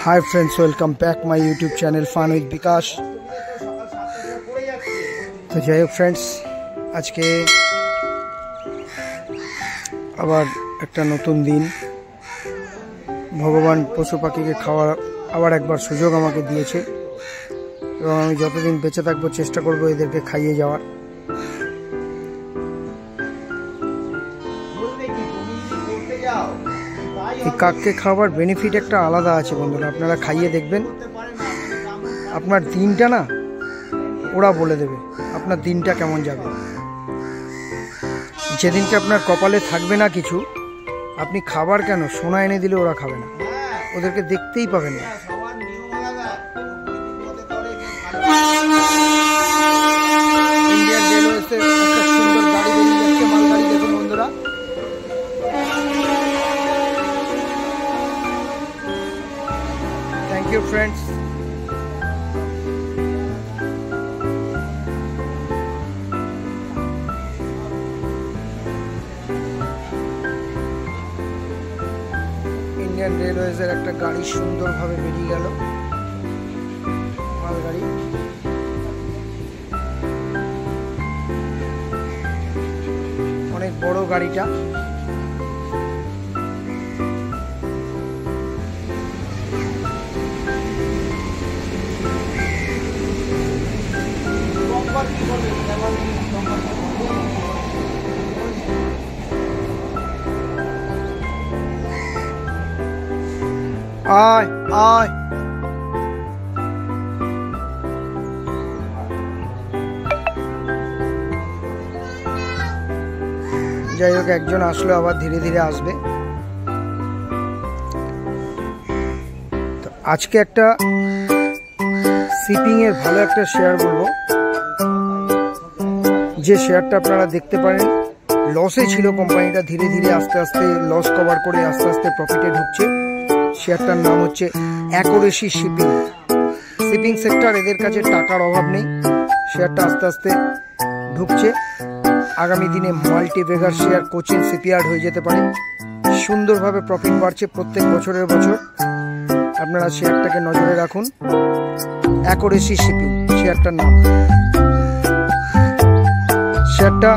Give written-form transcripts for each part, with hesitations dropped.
Hi friends, welcome back my YouTube channel Fun with Bikash। तो যাই হোক friends, আজকে আবার একটা নতুন দিন। ভগবান পশু পাখিকে খাওয়ার আবার একবার সুযোগ আমাকে দিয়েছে এবং আমি যতদিন বেঁচে থাকবো চেষ্টা করব এদেরকে খাইয়ে যাওয়ার। এই কাককে খাওয়ার বেনিফিট একটা আলাদা আছে বন্ধুরা, আপনারা খাইয়ে দেখবেন। আপনার দিনটা না ওরা বলে দেবে আপনার দিনটা কেমন যাবে। যেদিনকে আপনার কপালে থাকবে না কিছু, আপনি খাবার কেন সোনা এনে দিলে ওরা খাবে না, ওদেরকে দেখতেই পাবেন না। ইন্ডিয়ান রেলওয়েতে একটা সুন্দর গাড়ি বেরিয়ে যাচ্ছে, মালগাড়ি দেখুন বন্ধুরা। Thank you friends। ইন্ডিয়ান রেলওয়েজের একটা গাড়ি সুন্দরভাবে বেরিয়ে গেল, মালগাড়ি। অনেক বড় গাড়িটা। আয় আয়, যাই হোক একজন আসলো, আবার ধীরে ধীরে আসবে। তো আজকে একটা শিপিং এর ভালো একটা শেয়ার বলবো, যে শেয়ারটা আপনারা দেখতে পারেন লসে ছিল কোম্পানিটা, ধীরে ধীরে আস্তে আস্তে লস কভার করে আস্তে আস্তে প্রফিটে ঢুকছে। শেয়ারটার নাম হচ্ছে অ্যাকুরেসি শিপিং। শিপিং সেক্টর, এদের কাছে টাকার অভাব নেই, শেয়ারটা আস্তে আস্তে ঢুকছে। আগামী দিনে মাল্টিভেগার শেয়ার কোচিন শিপইয়ার্ড হয়ে যেতে পারে। সুন্দরভাবে প্রফিট বাড়ছে প্রত্যেক বছরের বছর। আপনারা শেয়ারটাকে নজরে রাখুন, অ্যাকুরেসি শিপিং শেয়ারটার নাম। শেয়ারটা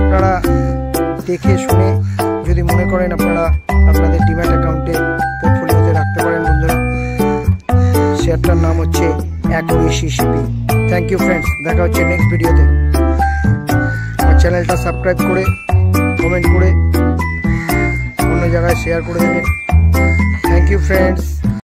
আপনারা দেখে শুনে যদি মনে করেন আপনারা আপনাদের ডিম্যাট অ্যাকাউন্টে পোর্টফোলিওতে রাখতে পারেন বন্ধুরা। শেয়ারটার নাম হচ্ছে accuracy shipping. Thank you friends, দেখা হচ্ছে নেক্সট ভিডিওতে। আমার চ্যানেলটা সাবস্ক্রাইব করে কমেন্ট করে অন্য জায়গায় শেয়ার করে দেবেন। Thank you friends.